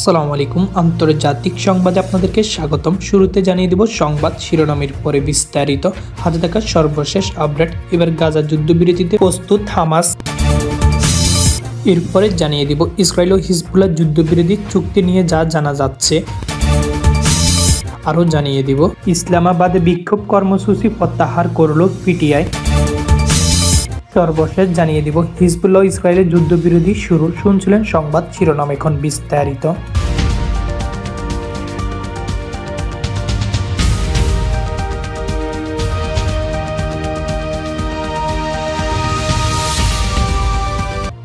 আসসালামু আলাইকুম আন্তর্জাতিক সংবাদে আপনাদেরকে স্বাগতম। শুরুতে জানিয়ে দেব সংবাদ শিরোনামের পরে বিস্তারিত। হাতে থাকা সর্বশেষ আপডেট। এবার গাজা যুদ্ধবিরতিতে প্রস্তুত হামাস। এরপরে জানিয়ে দিব ইসরায়েল ও হিজবুল্লাহ যুদ্ধবিরতি চুক্তি নিয়ে যা জানা যাচ্ছে। আরও জানিয়ে দিব ইসলামাবাদে বিক্ষোভ কর্মসূচি প্রত্যাহার করল পিটিআই। সর্বশেষ জানিয়ে দিব হিজবুল্লাহ ও ইসরায়েলের যুদ্ধবিরতি শুরু। শুনছিলেন সংবাদ শিরোনাম, এখন বিস্তারিত।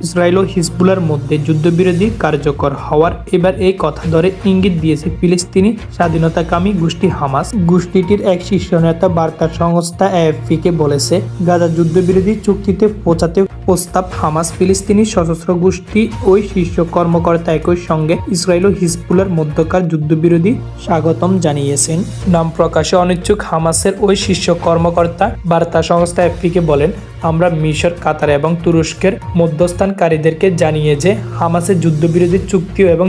ইসরায়েল ও হিজবুল্লাহর মধ্যে যুদ্ধবিরতি কার্যকর হওয়ার এবার এই কথা ধরে ইঙ্গিত দিয়েছে ফিলিস্তিনি স্বাধীনতাকামী গোষ্ঠী হামাস। গোষ্ঠীটির এক শীর্ষ নেতা বার্তা সংস্থা এএফপিকে বলেছে, গাজা যুদ্ধবিরতি চুক্তিতে পৌঁছাতে প্রস্তাব হামাস। ফিলিস্তিনি সশস্ত্র গোষ্ঠী ওই শীর্ষ কর্মকর্তা একই সঙ্গে ইসরায়েল ও হিজবুল্লাহর মধ্যকার যুদ্ধবিরতি স্বাগতম জানিয়েছেন। নাম প্রকাশে অনিচ্ছুক হামাসের ওই শীর্ষ কর্মকর্তা বার্তা সংস্থা এএফপিকে বলেন, আমরা মিশর, কাতার এবং তুরস্কের মধ্যস্থানকারীদেরকে জানিয়ে যে হামাসের যুদ্ধবিরতি চুক্তি এবং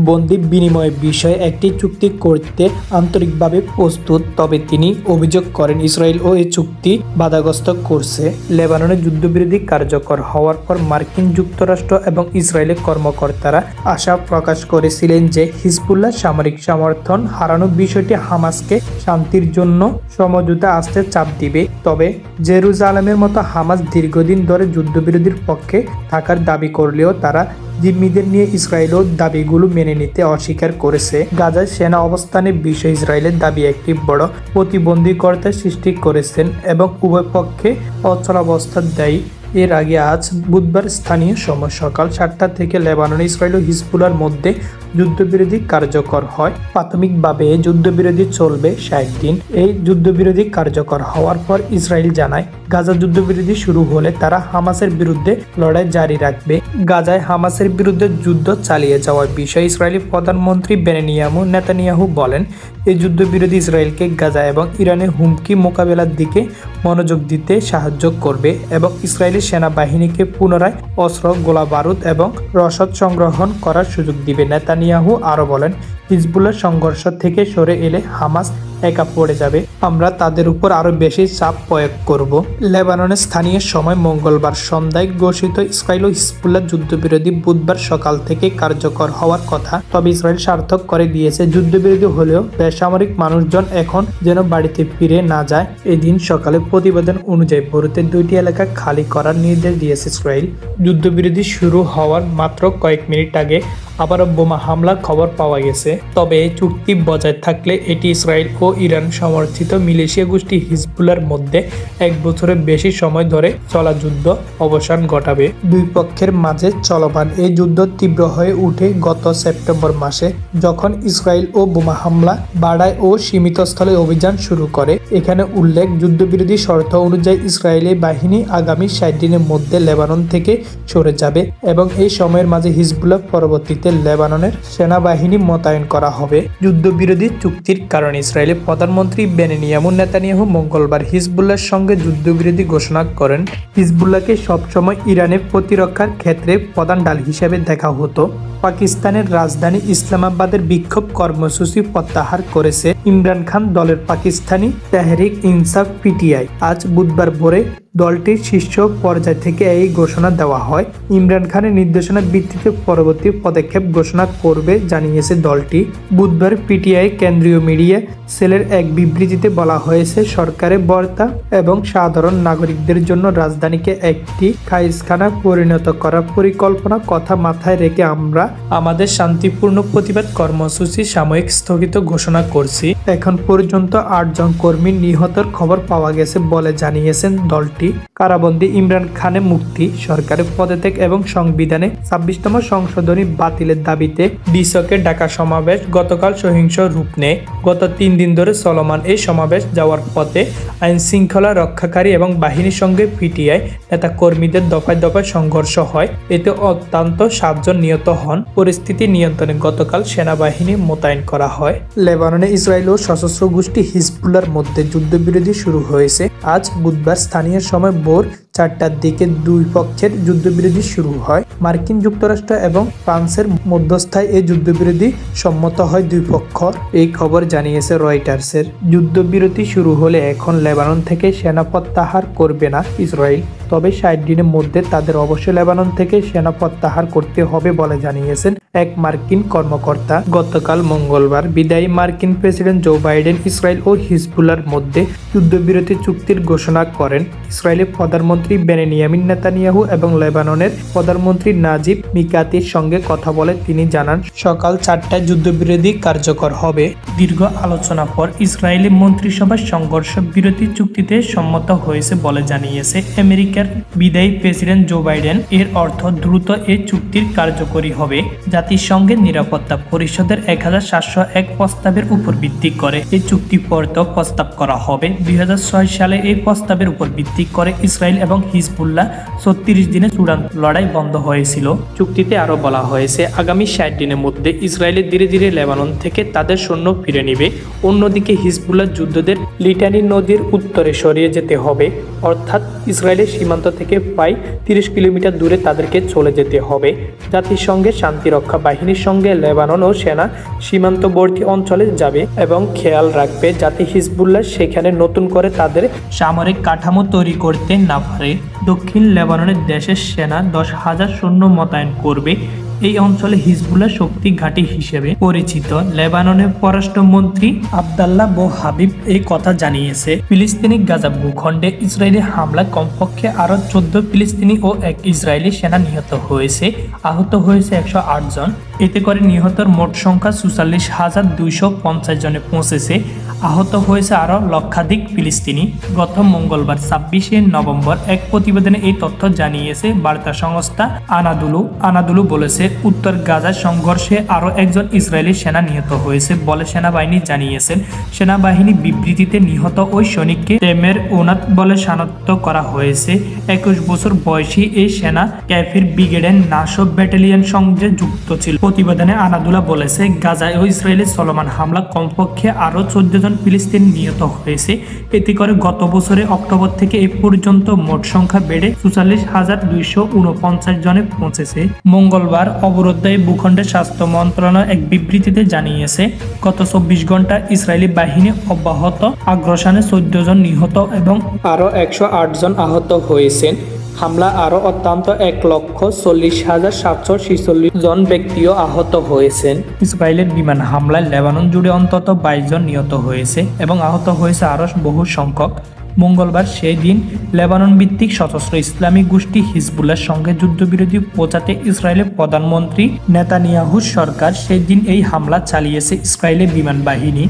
বন্দি বিনিময়ের বিষয়ে একটি চুক্তি করতে আন্তরিকভাবে প্রস্তুত। তবে তিনি অভিযোগ করেন ইসরায়েল ও এই চুক্তি বাধাগ্রস্ত করছে। লেবাননের যুদ্ধবিরতি কার্যকর হওয়ার পর মার্কিন যুক্তরাষ্ট্র এবং ইসরায়েলের কর্মকর্তারা আশা প্রকাশ করেছিলেন যে হিজবুল্লাহ সামরিক সমর্থন হারানোর বিষয়টি হামাসকে শান্তির জন্য সমঝোতা আসতে চাপ দিবে। তবে জেরুজালেমের মতো হামাস দীর্ঘদিন ধরে যুদ্ধবিরতির পক্ষে থাকার দাবি করলেও তারা জিম্মিদের নিয়ে ইসরায়েলের দাবিগুলো মেনে নিতে অস্বীকার করেছে। গাজায় সেনা অবস্থানের বিষয়ে ইসরায়েলের দাবি একটি বড় প্রতিবন্ধকতা সৃষ্টি করেছেন এবং উভয় পক্ষে অচলাবস্থা দেয়। এর আগে আজ বুধবার স্থানীয় সময় সকাল 7টা থেকে লেবানন, ইসরায়েল ও হিজবুল্লাহর মধ্যে যুদ্ধবিরতি কার্যকর হয়। প্রাথমিকভাবে যুদ্ধবিরতি চলবে 60 দিন। এই যুদ্ধবিরতি কার্যকর হওয়ার পর ইসরায়েল জানায়, গাজা যুদ্ধবিরতি শুরু হলে তারা হামাসের বিরুদ্ধে লড়াই জারি রাখবে। গাজায় হামাসের বিরুদ্ধে যুদ্ধ চালিয়ে যাওয়ার বিষয়ে ইসরায়েলি প্রধানমন্ত্রী বেনিয়ামিন নেতানিয়াহু বলেন, এই যুদ্ধবিরতি ইসরায়েলকে গাজা এবং ইরানের হুমকি মোকাবেলার দিকে মনোযোগ দিতে সাহায্য করবে এবং ইসরায়েলি সেনাবাহিনীকে পুনরায় অস্ত্র, গোলাবারুদ এবং রসদ সংগ্রহণ করার সুযোগ দিবে। নেতানিয়াহু আরও বলেন, হিজবুল্লাহ সংঘর্ষ থেকে সরে এলে হামাস একা পড়ে যাবে। আমরা তাদের উপর আরো বেশি চাপ প্রয়োগ করব। লেবাননের স্থানীয় সময় মঙ্গলবার সন্ধ্যায় ঘোষিত ইসরায়েল ও হিজবুল্লাহ যুদ্ধবিরতি বুধবার সকাল থেকে কার্যকর হওয়ার কথা। তবে ইসরায়েল সার্থক করে দিয়েছে, যুদ্ধবিরতি হলেও বেসামরিক মানুষজন এখন যেন বাড়িতে ফিরে না যায়। এদিন সকালে প্রতিবেদন অনুযায়ী বরুতের 2টি এলাকা খালি করার নির্দেশ দিয়েছে ইসরায়েল। যুদ্ধবিরতি শুরু হওয়ার মাত্র কয়েক মিনিট আগে আবারও বোমা হামলার খবর পাওয়া গেছে। তবে এই চুক্তি বজায় থাকলে এটি ইসরায়েল ও ইরান সমর্থিত মিলিশিয়া গোষ্ঠী হিজবুল্লাহর মধ্যে 1 বছরের বেশি সময় ধরে চলা যুদ্ধ অবসান ঘটাবে। দুই পক্ষের মাঝে চলমান এই যুদ্ধ তীব্র হয়ে উঠে গত সেপ্টেম্বর মাসে, যখন ইসরায়েল ও বোমা হামলা বাড়ায় ও সীমিত স্থলে অভিযান শুরু করে। এখানে উল্লেখ, যুদ্ধবিরতি শর্ত অনুযায়ী ইসরায়েলি বাহিনী আগামী 60 দিনের মধ্যে লেবানন থেকে সরে যাবে এবং এই সময়ের মাঝে হিজবুল্লাহ পরবর্তীতে লেবাননের সেনাবাহিনী মোতায়েন করা হবে। যুদ্ধবিরতি চুক্তির কারণে ইসরায়েলের প্রধানমন্ত্রী বেনিয়ামিন নেতানিয়াহু মঙ্গলবার হিজবুল্লাহর সঙ্গে যুদ্ধবিরতি ঘোষণা করেন। হিজবুল্লাহকে সবসময় ইরানের প্রতিরক্ষার ক্ষেত্রে প্রধান ঢাল হিসেবে দেখা হতো। পাকিস্তানের রাজধানী ইসলামাবাদের বিক্ষোভ কর্মসূচি প্রত্যাহার করেছে ইমরান খান দলের পাকিস্তানি তেহরিক ইনসাফ পিটিআই। আজ বুধবার ভোরে দলটির শীর্ষ পর্যায় থেকে এই ঘোষণা দেওয়া হয়। ইমরান খানের নির্দেশনার ভিত্তিতে পরবর্তী পদক্ষেপ ঘোষণা করবে জানিয়েছে দলটি। বুধবার পিটিআই কেন্দ্রীয় মিডিয়া সেলের এক বিবৃতিতে বলা হয়েছে, সরকারের বার্তা এবং সাধারণ নাগরিকদের জন্য রাজধানীকে একটি খাইজখানা পরিণত করার পরিকল্পনা কথা মাথায় রেখে আমরা আমাদের শান্তিপূর্ণ প্রতিবাদ কর্মসূচি সাময়িক স্থগিত ঘোষণা করছি। এখন পর্যন্ত 8 জন কর্মী নিহতের খবর পাওয়া গেছে বলে জানিয়েছেন দলটি। কারাবন্দী ইমরান খানের মুক্তি, সরকারের পদত্যাগ এবং সংবিধানে 26তম সংশোধনী বাতিলের দাবিতে ডিসকে ডাকা সমাবেশ গতকাল সহিংস রূপ নেয়। গত 3 দিন ধরে চলমান এই সমাবেশ যাওয়ার পথে আইন শৃঙ্খলা রক্ষাকারী এবং বাহিনীর সঙ্গে পিটিআই নেতা কর্মীদের দফায় দফায় সংঘর্ষ হয়। এতে অত্যন্ত 7 জন নিহত হন। পরিস্থিতি নিয়ন্ত্রণে গতকাল সেনাবাহিনী মোতায়েন করা হয়। লেবাননে ইসরায়েল ও সশস্ত্র গোষ্ঠী হিজবুল্লাহর মধ্যে যুদ্ধবিরতি শুরু হয়েছে। আজ বুধবার স্থানীয় সময় ভোর 4টার দিকে দুই পক্ষের যুদ্ধবিরতি শুরু হয়। মার্কিন যুক্তরাষ্ট্র এবং ফ্রান্সের মধ্যস্থায় এই যুদ্ধবিরতি সম্মত হয় দুই পক্ষ। এই খবর জানিয়েছে রয়টার্সের। যুদ্ধবিরতি শুরু হলে এখন লেবানন থেকে সেনা প্রত্যাহার করবে না ইসরায়েল, তবে 60 দিনের মধ্যে তাদের অবশ্যই লেবানন থেকে সেনা প্রত্যাহার করতে হবে বলে জানিয়েছেন এক মার্কিন কর্মকর্তা। গতকাল মঙ্গলবার বিদায়ী মার্কিন প্রেসিডেন্ট জো বাইডেন ইসরায়েল ও হিজবুল্লাহর মধ্যে যুদ্ধবিরতি চুক্তির ঘোষণা করেন। ইসরায়েলের প্রধানমন্ত্রী বেনিয়ামিন নেতানিয়াহু এবং লেবাননের প্রধানমন্ত্রী নাজিব মিকাতির সঙ্গে কথা বলে তিনি জানান সকাল 4টায় যুদ্ধবিরতি কার্যকর হবে। দীর্ঘ আলোচনা পর ইসরায়েলি মন্ত্রিসভা সংঘর্ষ বিরতি চুক্তিতে সম্মত হয়েছে বলে জানিয়েছে আমেরিকার বিদায়ী প্রেসিডেন্ট জো বাইডেন। এর অর্থ দ্রুত এই চুক্তির কার্যকরী হবে। জাতিসংঘের নিরাপত্তা পরিষদের 1701 প্রস্তাবের উপর ভিত্তি করে এই চুক্তি প্রস্তাব করা হবে। 2006 সালে এই প্রস্তাবের উপর ভিত্তি করে ইসরায়েল এবং হিজবুল্লাহ 36 দিনে চূড়ান্ত লড়াই বন্ধ হয়েছিল। চুক্তিতে আরো বলা হয়েছে আগামী 60 দিনের মধ্যে ইসরায়েল ধীরে ধীরে লেবানন থেকে তাদের সৈন্য ফিরে নেবে। অন্যদিকে হিজবুল্লাহ যুদ্ধদের লিটানি নদীর উত্তরে সরিয়ে যেতে হবে, অর্থাৎ ইসরায়েলের সীমান্ত থেকে প্রায় 30 কিলোমিটার দূরে তাদেরকে চলে যেতে হবে। জাতিসংঘের শান্তিরক্ষা বাহিনীর সঙ্গে লেবানন ও সেনা সীমান্তবর্তী অঞ্চলে যাবে এবং খেয়াল রাখবে যাতে হিজবুল্লাহ সেখানে নতুন করে তাদের সামরিক কাঠামো তৈরি করতে না পারে। দক্ষিণ লেবাননের দেশের সেনা 10,000 সৈন্য মোতায়েন করবে। এই অঞ্চলে হিজবুল্লাহ শক্তি ঘাঁটি হিসেবে পরিচিত। লেবাননের পররাষ্ট্রমন্ত্রী আবদাল্লাহ বো হাবিব এই কথা জানিয়েছে। ফিলিস্তিনি গাজা ভূখণ্ডে ইসরায়েলি হামলায় কমপক্ষে আরো 14 ফিলিস্তিনি ও এক ইসরায়েলি সেনা নিহত হয়েছে। আহত হয়েছে 108 জন। এতে করে নিহতর মোট সংখ্যা 44,250 জনে পৌঁছেছে। আহত হয়েছে আরো লক্ষাধিক ফিলিস্তিনি। গত মঙ্গলবার 26শে নভেম্বর এক প্রতিবেদনে এই তথ্য জানিয়েছে বার্তা সংস্থা আনাদুলু বলেছে উত্তর গাজা সংঘর্ষে আরো একজন ইসরায়েলি সেনা নিহত হয়েছে বলে সেনাবাহিনী জানিয়েছেন। সেনাবাহিনী বিবৃতিতে নিহত ওই সৈনিককে তেমের ওনাত বলে শনাক্ত করা হয়েছে। 21 বছর বয়সী এই সেনা ক্যাফির ব্রিগেডের নাসব ব্যাটালিয়ন সঙ্গে যুক্ত ছিল। প্রতিবেদনে আনাদুলা বলেছে গাজায় ও ইসরায়েলের চলমান হামলা কমপক্ষে আরো 14 জন ফিলিস্তিনি নিহত হয়েছে। এতে করে গত বছরের অক্টোবর থেকে এই পর্যন্ত মোট সংখ্যা বেড়ে 44,249 জনে পৌঁছেছে। মঙ্গলবার অবরুদ্ধ এই ভূখণ্ডের স্বাস্থ্য মন্ত্রণালয় এক বিবৃতিতে জানিয়েছে গত 24 ঘন্টা ইসরায়েলি বাহিনী অব্যাহত আগ্রাসনে 14 জন নিহত এবং আরো 108 জন আহত হয়েছেন। হামলা আরো অত্যন্ত 1,40,746 জন ব্যক্তিও আহত হয়েছেন। ইসরায়েলের বিমান হামলায় লেবানন জুড়ে অন্তত 22 জন নিহত হয়েছে এবং আহত হয়েছে আরো বহু সংখ্যক। মঙ্গলবার সেই দিন লেবানন ভিত্তিক সশস্ত্র ইসলামী গোষ্ঠী হিজবুল্লাহর সঙ্গে যুদ্ধবিরতি পৌঁছাতে ইসরায়েলের প্রধানমন্ত্রী নেতানিয়াহুর সরকার সেই দিন এই হামলা চালিয়েছে ইসরায়েলের বিমান বাহিনী।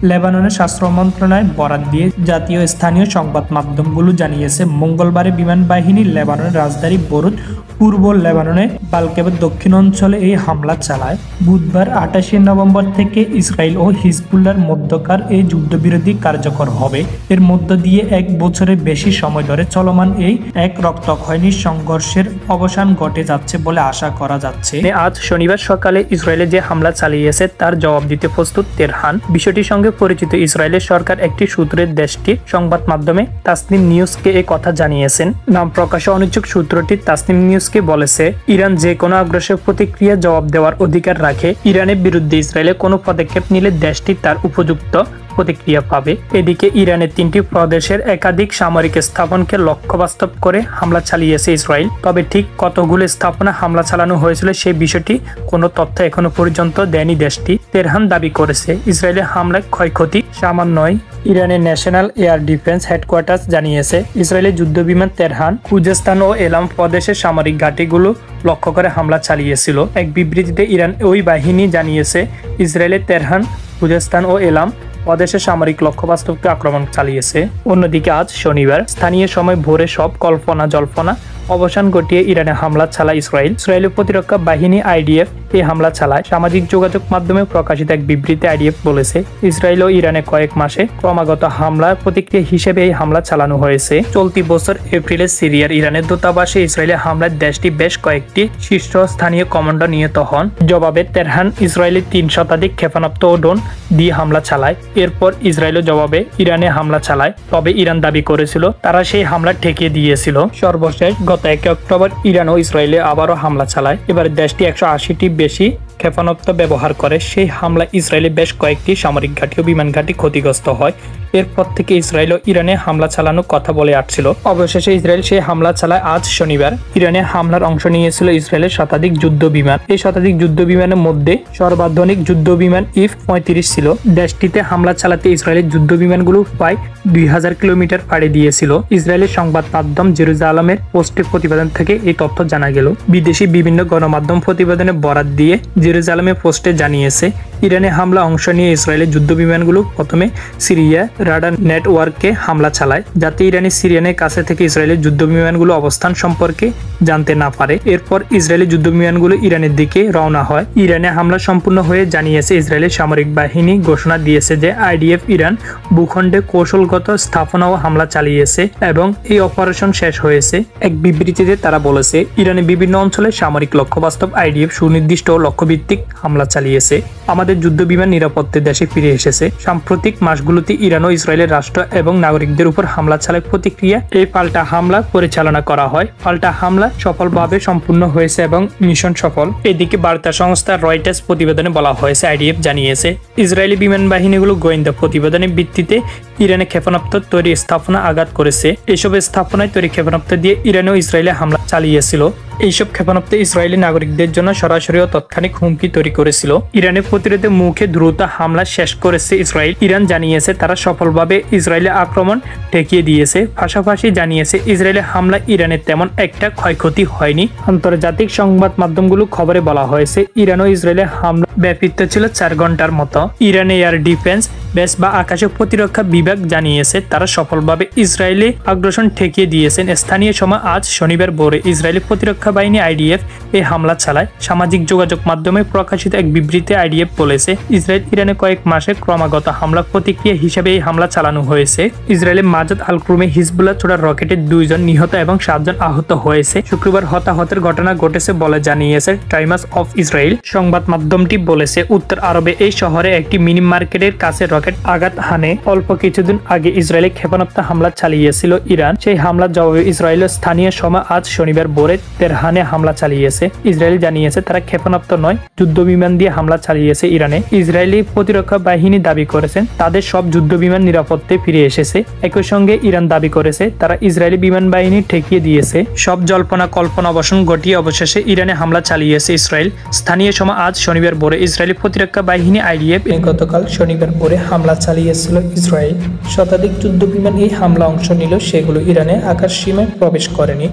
লেবাননের স্বাস্থ্য মন্ত্রণালয় বরাত দিয়ে জাতীয় স্থানীয় সংবাদ মাধ্যমগুলো জানিয়েছে মঙ্গলবারে বিমান বাহিনী লেবাননের রাজধানী বৈরুত পূর্ব লেবাননের বালকেবের দক্ষিণ অঞ্চলে এই হামলা চালায়। বুধবার 28শে নভেম্বর থেকে ইসরায়েল ও হিজবুল্লাহর মধ্যকার এই যুদ্ধবিরতি কার্যকর হবে। এর মধ্য দিয়ে 1 বছরের বেশি সময় ধরে চলমান এই এক রক্তক্ষয়ী সংঘর্ষের অবসান ঘটে যাচ্ছে বলে আশা করা যাচ্ছে। আজ শনিবার সকালে ইসরায়েলে যে হামলা চালিয়েছে তার জবাব দিতে প্রস্তুত তেহরান। বিষয়টির সঙ্গে পরিচিত ইসরায়েলের সরকার একটি সূত্রের দেশটির সংবাদ মাধ্যমে তাসনিম নিউজকে এই কথা জানিয়েছেন। নাম প্রকাশে অনিচ্ছুক সূত্রটি তাসনিম নিউজকে বলেছে ইরান যে কোনো আগ্রাসের প্রতিক্রিয়া জবাব দেওয়ার অধিকার রাখে। ইরানের বিরুদ্ধে ইসরায়েলে কোনো পদক্ষেপ নিলে দেশটি তার উপযুক্ত প্রতিক্রিয়া পাবে। এদিকে ইরানের 3টি প্রদেশের একাধিক সামরিক স্থাপনকে লক্ষ্য বাস্তব করে হামলা চালিয়েছে ইসরায়েল। তবে ঠিক কতগুলো স্থাপনা হামলা চালানো হয়েছিল সেই বিষয়টি কোনো তথ্য এখনো পর্যন্ত দেয়নি দেশটি। তেহরান দাবি করেছে ইসরায়েলের হামলায় ক্ষয়ক্ষতি সামান্যই। ইরানের ন্যাশনাল এয়ার ডিফেন্স হেডকোয়ার্টার জানিয়েছে ইসরায়েলের যুদ্ধবিমান তেহরান, খুজেস্তান ও এলাম প্রদেশের সামরিক ঘাঁটিগুলো লক্ষ্য করে হামলা চালিয়েছিল। এক বিবৃতিতে ইরান ওই বাহিনী জানিয়েছে ইসরায়েলের তেহরান, খুজেস্তান ও এলাম প্রদেশের সামরিক লক্ষ্যবস্তুকে আক্রমণ চালিয়েছে। অন্যদিকে আজ শনিবার স্থানীয় সময় ভোরে সব কল্পনা জল্পনা অবসান ঘটিয়ে ইরানে হামলা চালায় ইসরায়েলের প্রতিরক্ষা বাহিনী IDF এই হামলা চালায়। সামাজিক যোগাযোগ মাধ্যমে প্রকাশিত এক বিবৃতিতে আইডিএফ বলেছে, ইসরায়েল ও ইরানে কয়েক মাসে ক্রমাগত হামলার প্রতিক্রিয়া হিসেবে এই হামলা চালানো হয়েছে। চলতি বছর এপ্রিলে সিরিয়ার ইরানের দূতাবাসে ইসরায়েলি হামলায় দেশটি বেশ কয়েকটি শীর্ষস্থানীয় কমান্ডার নিহত হন। জবাবে তেহরান ইসরায়েলি 3 শতাধিক ক্ষেপণাস্ত্র ও ড্রোন দিয়ে হামলা চালায়। এরপর ইসরায়েলের জবাবে ইরানে হামলা চালায়, তবে ইরান দাবি করেছিল তারা সেই হামলা ঠেকিয়ে দিয়েছিল। সর্বশেষ গত 1 অক্টোবর ইরান ও ইসরায়েলে আবারও হামলা চালায়। এবার দেশটি 180টি বেশি ক্ষেপণাস্ত্র ব্যবহার করে। সেই হামলা ইসরায়েলে বেশ কয়েকটি সামরিক ঘাঁটি ও বিমান ঘাঁটি ক্ষতিগ্রস্ত হয়। এরপর থেকে ইসরায়েল ও ইরানে হামলা চালানোর কথা বলে আসছিল। অবশেষে ইসরায়েল সেই হামলা চালায় আজ শনিবার। ইরানে হামলার অংশ নিয়েছিল ইসরায়েলের শতাধিক যুদ্ধ বিমান। এই শতাধিক যুদ্ধ বিমানের মধ্যে সর্বাধুনিক যুদ্ধ বিমান F-35 ছিল। দেশটিতে হামলা চালাতে ইসরায়েলের যুদ্ধ বিমানগুলো প্রায় 2000 কিলোমিটার পাড়ি দিয়েছিল। ইসরায়েলের সংবাদ মাধ্যম জেরুজালেমের পোস্টে প্রতিবেদন থেকে এই তথ্য জানা গেল। বিদেশি বিভিন্ন গণমাধ্যম প্রতিবেদনে বরাত দিয়ে জেরুজালেমের পোস্টে জানিয়েছে, ইরানে হামলা অংশ নিয়ে ইসরায়েলের যুদ্ধ বিমানগুলো প্রথমে সিরিয়া রাডার নেটওয়ার্কে হামলা চালায়, যাতে ইরানি সিরিয়ানের কাছে থেকে ইসরায়েলের যুদ্ধ বিমানগুলো অবস্থান সম্পর্কে জানতে না পারে। এরপর ইসরায়েলি যুদ্ধ বিমানগুলো ইরানের দিকে রওনা হয়। ইরানে হামলা সম্পূর্ণ হয়ে জানিয়েছে ইসরায়েলের সামরিক বাহিনী ঘোষণা দিয়েছে যে আইডিএফ ইরান ভূখণ্ডে কৌশলগত স্থাপনা ও হামলা চালিয়েছে এবং এই অপারেশন শেষ হয়েছে। এক বিবৃতিতে তারা বলেছে, ইরানের বিভিন্ন অঞ্চলে সামরিক লক্ষ্য বাস্তব আইডিএফ সুনির্দিষ্ট ও লক্ষ্যভিত্তিক হামলা চালিয়েছে। আমাদের যুদ্ধ বিমান নিরাপত্তে দেশে ফিরে এসেছে। সাম্প্রতিক মাসগুলোতে ইরান ও ইসরায়েলের রাষ্ট্র এবং নাগরিকদের উপর হামলা চালায় প্রতিক্রিয়া এই পাল্টা হামলা পরিচালনা করা হয়। পাল্টা হামলা সফলভাবে সম্পূর্ণ হয়েছে এবং মিশন সফল। এদিকে বার্তা সংস্থা রয়টার্স প্রতিবেদনে বলা হয়েছে, আইডিএফ জানিয়েছে ইসরায়েলি বিমান বাহিনীগুলো গোয়েন্দা প্রতিবেদনের ভিত্তিতে ইরানে ক্ষেপণাস্ত্র তৈরি স্থাপনা আঘাত করেছে। এসব স্থাপনায় তৈরি ক্ষেপণাস্ত্র দিয়ে ইরান ও ইসরায়েলে হামলা চালিয়েছিল। এইসব ক্ষেপণাস্ত্র ইসরায়েলি নাগরিকদের জন্য সরাসরি ও তাৎক্ষণিক হুমকি তৈরি করেছিল। ইরানের প্রতিরোধের মুখে দ্রুত হামলা শেষ করেছে ইসরায়েল। ইরান জানিয়েছে তারা সফলভাবে ইসরায়েলি আক্রমণ ঠেকিয়ে দিয়েছে। পাশাপাশি জানিয়েছে ইসরায়েলের হামলা ইরানের তেমন একটা ক্ষয়ক্ষতি হয়নি। আন্তর্জাতিক সংবাদ মাধ্যমগুলো খবরে বলা হয়েছে, ইরান ও ইসরায়েলের হামলা ব্যাপিত ছিল 4 ঘন্টার মতো। ইরান এয়ার ডিফেন্স বেস বা আকাশে প্রতিরক্ষা বিভাগ জানিয়েছে তারা সফলভাবে ইসরায়েলি আগ্রাসন ঠেকিয়ে দিয়েছেন। স্থানীয় সময় আজ শনিবার ভোরে ইসরায়েলি প্রতিরক্ষা বাহিনী আইডিএফ এই হামলা চালায়। সামাজিক যোগাযোগ মাধ্যমে প্রকাশিত এক বিবৃতিতে আইডিএফ বলেছে, ইসরায়েল ইরানে কয়েক মাসে ক্রমাগত হামলা প্রতিক্রিয়া হিসেবে এই হামলা চালানো হয়েছে। ইসরায়েলের মাজাদ আল ক্রুমে হিজবুল্লাহ ছোড়া রকেটে 2 জন নিহত এবং 7 জন আহত হয়েছে। শুক্রবার হতাহতের ঘটনা ঘটেছে বলে জানিয়েছে টাইমস অফ ইসরায়েল। সংবাদ মাধ্যমটি বলেছে, উত্তর আরবে এই শহরে একটি মিনি মার্কেটের কাছে রকেট আঘাত হানে। অল্প কিছুদিন আগে ইসরায়েলে ক্ষেপণাস্ত্র হামলা চালিয়েছিল ইরান। সেই হামলার জবাবে ইসরায়েলের স্থানীয় সময় আজ শনিবার ভোরে তেহরানে হামলা চালিয়েছে। ইসরায়েল জানিয়েছে তারা ক্ষেপণাস্ত্র নয়, যুদ্ধ বিমান দিয়ে হামলা চালিয়েছে ইরানে। ইসরায়েলি প্রতিরক্ষা বাহিনী দাবি করেছেন তাদের সব যুদ্ধ বিমান নিরাপত্তায় ফিরে এসেছে। একই সঙ্গে ইরান দাবি করেছে তারা ইসরায়েলি বিমান বাহিনী ঠেকিয়ে দিয়েছে। সব জল্পনা কল্পনা অবসান ঘটিয়ে অবশেষে ইরানে হামলা চালিয়েছে ইসরায়েল। স্থানীয় সময় আজ শনিবার ভোরে ইসরায়েলি প্রতিরক্ষা বাহিনী আইডিএফ গতকাল শনিবার ভোরে হামলা চালিয়েছিল ইসরায়েল। শতাধিক যুদ্ধ বিমান এই হামলা অংশ নিল। সেগুলো ইরানে আকাশ সীমায় প্রবেশ করেনি,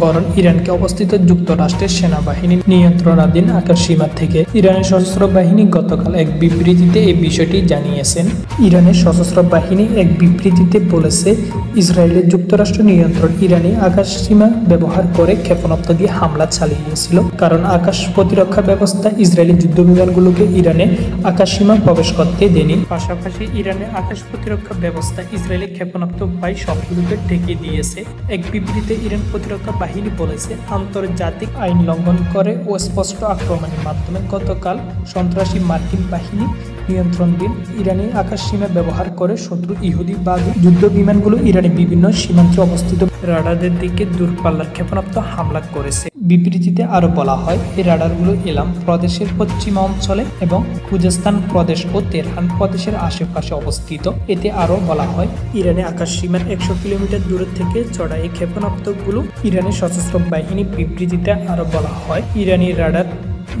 বরং ইরানকে অবস্থিত যুক্তরাষ্ট্রের সেনাবাহিনীর নিয়ন্ত্রণাধীন আকাশ সীমা থেকে। ইরানের সশস্ত্র বাহিনী গতকাল এক বিবৃতিতে এই বিষয়টি জানিয়েছেন। ইরানের সশস্ত্র বাহিনী এক বিবৃতিতে বলেছে, ইসরায়েলের যুক্তরাষ্ট্র নিয়ন্ত্রণ ইরানি আকাশ সীমা ব্যবহার করে ক্ষেপণাস্ত্র দিয়ে হামলা চালিয়েছিল, কারণ আকাশ প্রতিরক্ষা ব্যবস্থা ইসরায়েলি যুদ্ধ বিমানগুলোকে ইরানে আকাশ সীমা প্রবেশ করতে দেয়নি। পাশাপাশি ইরানের আকাশ প্রতিরক্ষা ব্যবস্থা ইসরায়েলি ক্ষেপণাস্ত্র প্রায় সবগুলোকে ঠেকিয়ে দিয়েছে। এক বিবৃতিতে ইরান প্রতিরক্ষা বাহিনী বলেছে, আন্তর্জাতিক আইন লঙ্ঘন করে ও স্পষ্ট আক্রমণের মাধ্যমে গতকাল সন্ত্রাসী মার্কিন বাহিনী নিয়ন্ত্রণাধীন ইরানি আকাশ সীমা ব্যবহার করে শত্রু ইহুদিবাদী যুদ্ধ বিমানগুলো ইরানের বিভিন্ন সীমান্তে অবস্থিত রাডারদের দিকে দূরপাল্লার ক্ষেপণাস্ত্র হামলা করেছে। বিবৃতিতে আরো বলা হয়, এই রাডারগুলো এলাম প্রদেশের পশ্চিমাঞ্চলে এবং খুজেস্তান প্রদেশ ও তেহরান প্রদেশের আশেপাশে অবস্থিত। এতে আরো বলা হয়, ইরানে আকাশ সীমার 100 কিলোমিটার দূরে থেকে চড়া এই ক্ষেপণাস্ত্রগুলো ইরানের সশস্ত্র বাহিনী। বিবৃতিতে আরো বলা হয়, ইরানি রাডার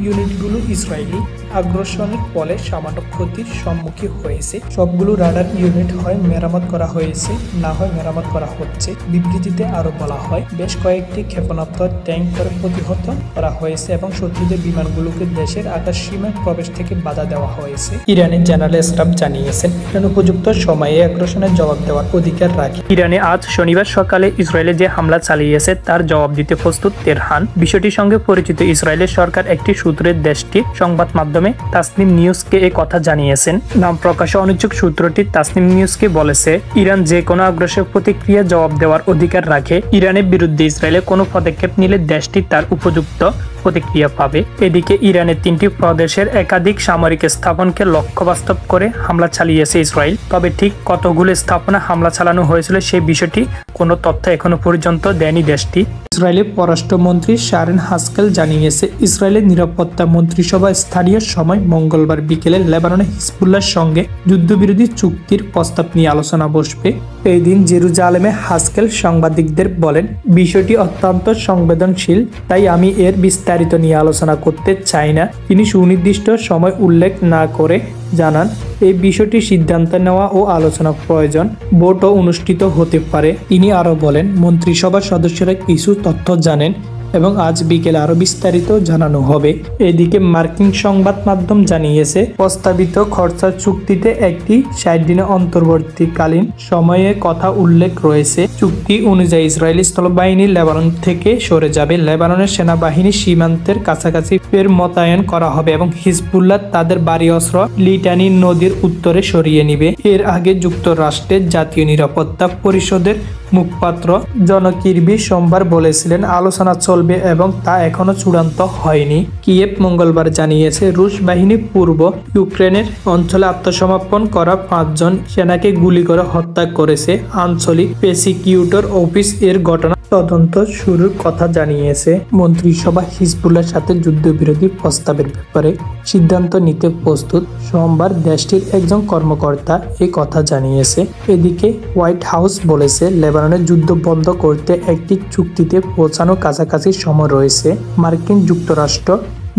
ইউনিটগুলো ইসরায়েলি আগ্রাসনের ফলে সামান্য ক্ষতির সম্মুখীন হয়েছে। সবগুলো রাডার ইউনিট হয় মেরামত করা হয়েছে, না হয় মেরামত করা হচ্ছে। বিবৃতিতে আরো বলা হয়, বেশ কয়েকটি ক্ষেপণাস্ত্র ট্যাঙ্ক করে প্রতিহত করা হয়েছে এবং শত্রুদের বিমানগুলোকে দেশের আকাশ সীমায় প্রবেশ থেকে বাধা দেওয়া হয়েছে। ইরানের জেনারেল স্টাফ জানিয়েছেন, ইরান উপযুক্ত সময়ে আগ্রাসনের জবাব দেওয়ার অধিকার রাখে। ইরানে আজ শনিবার সকালে ইসরায়েলে যে হামলা চালিয়েছে তার জবাব দিতে প্রস্তুত তেহরান। বিষয়টির সঙ্গে পরিচিত ইসরায়েলের সরকার একটি সূত্রের দেশটির সংবাদ মাধ্যমে তাসনিম নিউজকে এ কথা জানিয়েছেন। নাম প্রকাশে অনিচ্ছুক সূত্রটি তাসনিম নিউজকে বলেছে, ইরান যে কোনো আগ্রাসী প্রতিক্রিয়া জবাব দেওয়ার অধিকার রাখে। ইরানের বিরুদ্ধে ইসরায়েলে কোনো পদক্ষেপ নিলে দেশটি তার উপযুক্ত প্রতিক্রিয়া পাবে। এদিকে ইরানের 3টি প্রদেশের একাধিক সামরিক স্থাপনকে লক্ষ্য বাস্তব করে হামলা চালিয়েছে ইসরায়েল। তবে ঠিক কতগুলো স্থাপনা হামলা চালানো হয়েছিল সেই বিষয়টি কোনো তথ্য এখনো পর্যন্ত দেয়নি দেশটি। ইসরায়েলের পররাষ্ট্রমন্ত্রী শারেন হাস্কেল জানিয়েছে, ইসরায়েলের নিরাপত্তা মন্ত্রিসভা স্থানীয় সময় মঙ্গলবার বিকেলে লেবাননে হিজবুল্লাহর সঙ্গে যুদ্ধবিরোধী চুক্তির প্রস্তাব নিয়ে আলোচনা বসবে। এই দিন জেরুজালেমে হাস্কেল সাংবাদিকদের বলেন, বিষয়টি অত্যন্ত সংবেদনশীল, তাই আমি এর বিস্তারিত নিয়ে আলোচনা করতে চাই না। তিনি সুনির্দিষ্ট সময় উল্লেখ না করে জানান, এই বিষয়টি সিদ্ধান্ত নেওয়া ও আলোচনা প্রয়োজন, ভোটও অনুষ্ঠিত হতে পারে। তিনি আরও বলেন, মন্ত্রিসভার সদস্যরা কিছু তথ্য জানেন এবং আজ বিকেলে আরো বিস্তারিত জানানো হবে। এদিকে মার্কিন সংবাদ মাধ্যম জানিয়েছে, প্রস্তাবিত খরচা চুক্তিতে একটি 60 দিনের অন্তর্বর্তীকালীন সময়ে কথা উল্লেখ রয়েছে। চুক্তি অনুযায়ী ইসরায়েলি স্থলবাহিনী লেবানন থেকে সরে যাবে, লেবাননের সেনাবাহিনী সীমান্তের কাছাকাছি ফের মোতায়েন করা হবে এবং হিজবুল্লাহ তাদের ভারী অস্ত্র লিটানি নদীর উত্তরে সরিয়ে নিবে। এর আগে যুক্তরাষ্ট্রের জাতীয় নিরাপত্তা পরিষদের মুখপাত্র জন কির্বি সোমবার বলেছিলেন, আলোচনা চলবে এবং তা এখনো চূড়ান্ত হয়নি। কিয়েভ মঙ্গলবার জানিয়েছে, রুশ বাহিনী পূর্ব ইউক্রেনের অঞ্চলে আত্মসমর্পণ করা 5 জন সেনাকে গুলি করে হত্যা করেছে। আঞ্চলিক প্রসিকিউটর অফিস এর ঘটনা তদন্ত শুরুর কথা জানিয়েছে। মন্ত্রিসভা হিজবুল্লাহর সাথে যুদ্ধবিরোধী প্রস্তাবের ব্যাপারে সিদ্ধান্ত নিতে প্রস্তুত, সোমবার দেশটির একজন কর্মকর্তা এই কথা জানিয়েছে। এদিকে হোয়াইট হাউস বলেছে, লেবাননের যুদ্ধ বন্ধ করতে একটি চুক্তিতে পৌঁছানোর কাছাকাছি সময় রয়েছে। মার্কিন যুক্তরাষ্ট্র,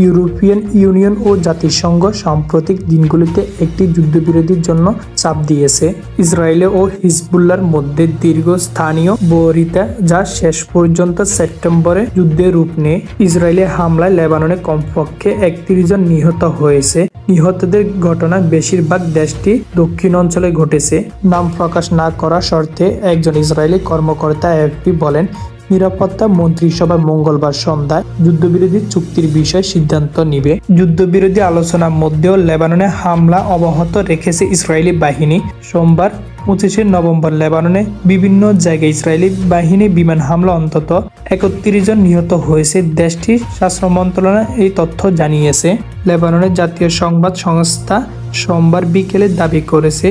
ইউরোপিয়ান ইউনিয়ন ও জাতিসংঘ সাম্প্রতিক দিনগুলিতে একটি যুদ্ধবিরতির জন্য চাপ দিয়েছে ইসরায়েল ও হিজবুল্লাহর মধ্যে দীর্ঘস্থানীয় বৈরিতা, যা শেষ পর্যন্ত সেপ্টেম্বরে যুদ্ধের রূপ নেয়। ইসরায়েলের হামলায় লেবাননে কমপক্ষে 31 জন নিহত হয়েছে। নিহতদের ঘটনা বেশিরভাগ দেশটি দক্ষিণ অঞ্চলে ঘটেছে। নাম প্রকাশ না করা শর্তে একজন ইসরায়েলি কর্মকর্তা এএফপি বলেন, নিরাপত্তা মন্ত্রিসভা মঙ্গলবার সন্ধ্যায় যুদ্ধবিরোধী চুক্তির বিষয়ে সিদ্ধান্ত নিবে। যুদ্ধবিরোধী আলোচনার মধ্যেও লেবাননে হামলা অব্যাহত রেখেছে ইসরায়েলি বাহিনী। সোমবার 25 নভেম্বর লেবাননে বিভিন্ন জায়গায় ইসরায়েলি বাহিনী বিমান হামলা অন্তত 31 জন নিহত হয়েছে। দেশটির স্বাস্থ্য মন্ত্রণালয় এই তথ্য জানিয়েছে। লেবাননের জাতীয় সংবাদ সংস্থা সোমবার বিকেলে দাবি করেছে,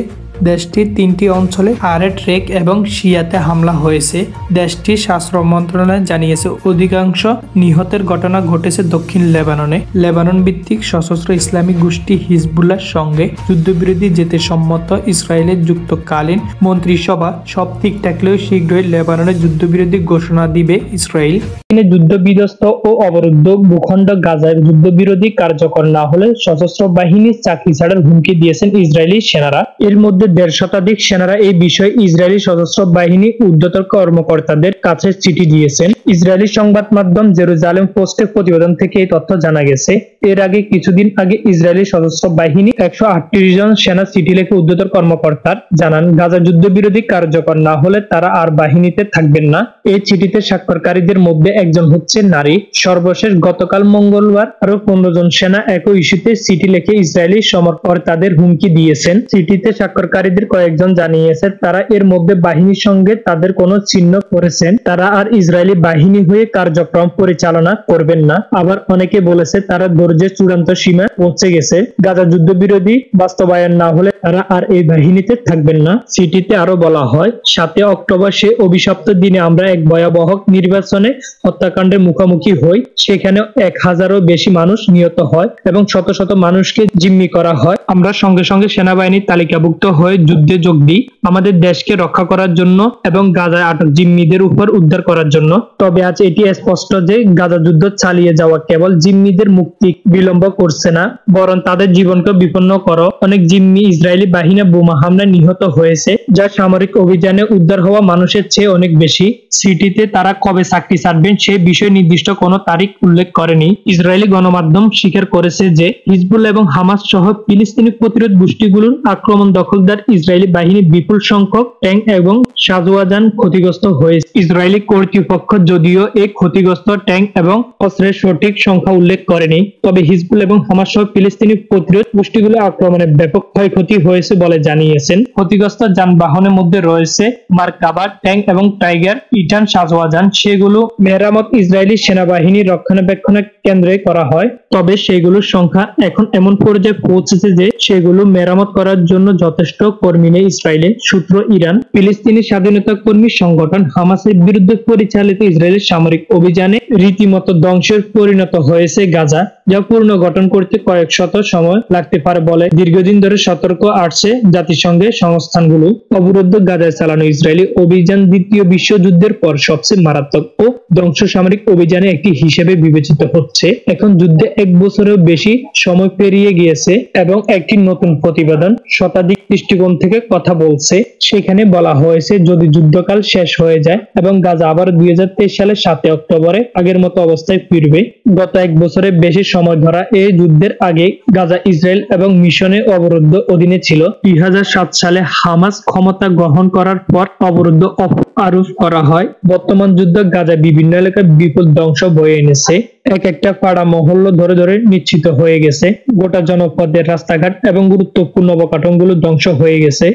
দেশটির 3টি অঞ্চলে আরেট রেক এবং শিয়াতে হামলা হয়েছে। দেশটির স্বাস্থ্য মন্ত্রণালয় জানিয়েছে, অধিকাংশ নিহতের ঘটনা ঘটেছে দক্ষিণ লেবাননে। লেবানন ভিত্তিক সশস্ত্র ইসলামী গোষ্ঠী হিজবুল্লাহর সঙ্গে যুদ্ধবিরতি যেতে সম্মত ইসরায়েলের যুক্তকালীন মন্ত্রিসভা সব ঠিক থাকলেও শীঘ্রই লেবাননের যুদ্ধবিরতি ঘোষণা দিবে ইসরায়েল। যুদ্ধবিধ্বস্ত ও অবরুদ্ধ ভূখণ্ড গাজায় যুদ্ধবিরতি কার্যকর না হলে সশস্ত্র বাহিনীর চাকরি ছাড়ার হুমকি দিয়েছেন ইসরায়েলি সেনারা। এর মধ্যে 1.5 শতাধিক সেনারা এই বিষয়ে ইসরায়েলি সশস্ত্র বাহিনী ঊর্ধ্বতন কর্মকর্তাদের কাছে চিঠি দিয়েছেন। ইসরায়েলি সংবাদ মাধ্যম জেরুজালেম পোস্টের প্রতিবেদন থেকে এই তথ্য জানা গেছে। এর আগে কিছুদিন আগে ইসরায়েলি সশস্ত্র বাহিনী 138 জন সেনা চিঠি লিখে ঊর্ধ্বতন কর্মকর্তার জানান, গাজা যুদ্ধবিরতি কার্যকর না হলে তারা আর বাহিনীতে থাকবেন না। এই চিঠিতে স্বাক্ষরকারীদের মধ্যে একজন হচ্ছে নারী। সর্বশেষ গতকাল মঙ্গলবার আরো 15 জন সেনা একই ইস্যুতে চিঠি লিখে ইসরায়েলি সমরকর্তাদের হুমকি দিয়েছেন। চিঠিতে স্বাক্ষরকারীদের কয়েকজন জানিয়েছে, তারা এর মধ্যে বাহিনীর সঙ্গে তাদের কোনো চিহ্ন করেছেন, তারা আর ইসরায়েলি বাহিনী হয়ে কার্যক্রম পরিচালনা করবেন না। আবার অনেকে বলেছে তারা ধৈর্যের চূড়ান্ত সীমা পৌঁছে গেছে, গাজা যুদ্ধবিরতি বাস্তবায়ন না হলে তারা আর এই বাহিনীতে থাকবেন না। চিঠিতে আরো বলা হয়, 7 অক্টোবর সে অভিশপ্ত দিনে আমরা এক ভয়াবহ নির্বাচনে হত্যাকাণ্ডের মুখোমুখি হই। সেখানে 1000-এরও বেশি মানুষ নিহত হয় এবং শত শত মানুষকে জিম্মি করা হয়। আমরা সঙ্গে সঙ্গে সেনাবাহিনীর তালিকাভুক্ত হয়ে যুদ্ধে যোগ দিই, আমাদের দেশকে রক্ষা করার জন্য এবং গাজায় আটক জিম্মিদের উপর উদ্ধার করার জন্য। তবে আজ এটি স্পষ্ট যে গাজা যুদ্ধ চালিয়ে যাওয়া কেবল জিম্মিদের মুক্তি বিলম্ব করছে না, বরং তাদের জীবনকে বিপন্ন করো। অনেক জিম্মি ইসরায়েলি বাহিনী বোমা হামলায় নিহত হয়েছে, যা সামরিক অভিযানে উদ্ধার হওয়া মানুষের চেয়ে অনেক বেশি। সিটিতে তারা কবে চাকরি ছাড়বেন সে বিষয়ে নির্দিষ্ট কোনো তারিখ উল্লেখ করেনি। ইসরায়েলি গণমাধ্যম স্বীকার করেছে যে হিজবুল্লাহ এবং হামাস সহ ফিলিস্তিনি প্রতিরোধ গোষ্ঠীগুলোর আক্রমণ দখলদার গাজার ইসরায়েলি বাহিনী বিপুল সংখ্যক ট্যাঙ্ক এবং সাজোয়াজান ক্ষতিগ্রস্ত হয়েছে। ইসরায়েলি কর্তৃপক্ষ যদিও এই ক্ষতিগ্রস্ত ট্যাঙ্ক এবং অস্ত্রের সঠিক সংখ্যা উল্লেখ করেনি, তবে হিজবুল এবং হামাস সহ ফিলিস্তিনি প্রতিরোধ গোষ্ঠীগুলো আক্রমণে ব্যাপক ক্ষয়ক্ষতি হয়েছে বলে জানিয়েছেন। ক্ষতিগ্রস্ত যানবাহনের মধ্যে রয়েছে মার্কাভা ট্যাঙ্ক এবং টাইগার ইটান সাজোয়াজান। সেগুলো মেরামত ইসরায়েলি সেনাবাহিনী রক্ষণাবেক্ষণ কেন্দ্রে করা হয়, তবে সেগুলোর সংখ্যা এখন এমন পর্যায়ে পৌঁছেছে যে সেগুলো মেরামত করার জন্য যথেষ্ট কর্মী নেই ইসরায়েলের। সূত্র ইরান। ফিলিস্তিনি স্বাধীনতা কর্মী সংগঠন হামাসের বিরুদ্ধে পরিচালিত ইসরায়েলের সামরিক অভিযানে রীতিমতো ধ্বংসের পরিণত হয়েছে গাজা, যা পুনর্গঠন করতে কয়েক শত সময় লাগতে পারে বলে দীর্ঘদিন ধরে সতর্ক আসছে জাতিসংঘের সংস্থানগুলো। অবরুদ্ধ গাজায় চালানো ইসরায়েলি অভিযান দ্বিতীয় বিশ্বযুদ্ধের পর সবচেয়ে মারাত্মক ও ধ্বংস সামরিক অভিযানের একটি হিসেবে বিবেচিত হচ্ছে। এখন যুদ্ধে 1 বছরেও বেশি সময় পেরিয়ে গিয়েছে এবং একটি নতুন প্রতিবেদন শতাধিক দৃষ্টিকোণ থেকে কথা বলছে। সেখানে বলা হয়েছে যদি যুদ্ধকাল শেষ হয়ে যায় এবং গাজা আবার 2023 সালের 7 অক্টোবরে আগের মতো অবস্থায় ফিরবে। গত 1 বছরের বেশি সময় ধরা এই যুদ্ধের আগে গাজা ইসরায়েল এবং মিশনের অবরুদ্ধ অধীনে ছিল। 2007 সালে হামাস ক্ষমতা গ্রহণ করার পর অবরুদ্ধ আরোপ করা হয়। বর্তমান যুদ্ধ গাজা বিভিন্ন এলাকায় বিপুল ধ্বংস বয়ে এনেছে। এক একটা পাড়া মহল্লা ধরে ধরে নিশ্চিত হয়ে গেছে। গোটা জনপদের রাস্তাঘাট এবং গুরুত্বপূর্ণ অবকাঠামোগুলো ধ্বংস হয়ে গেছে।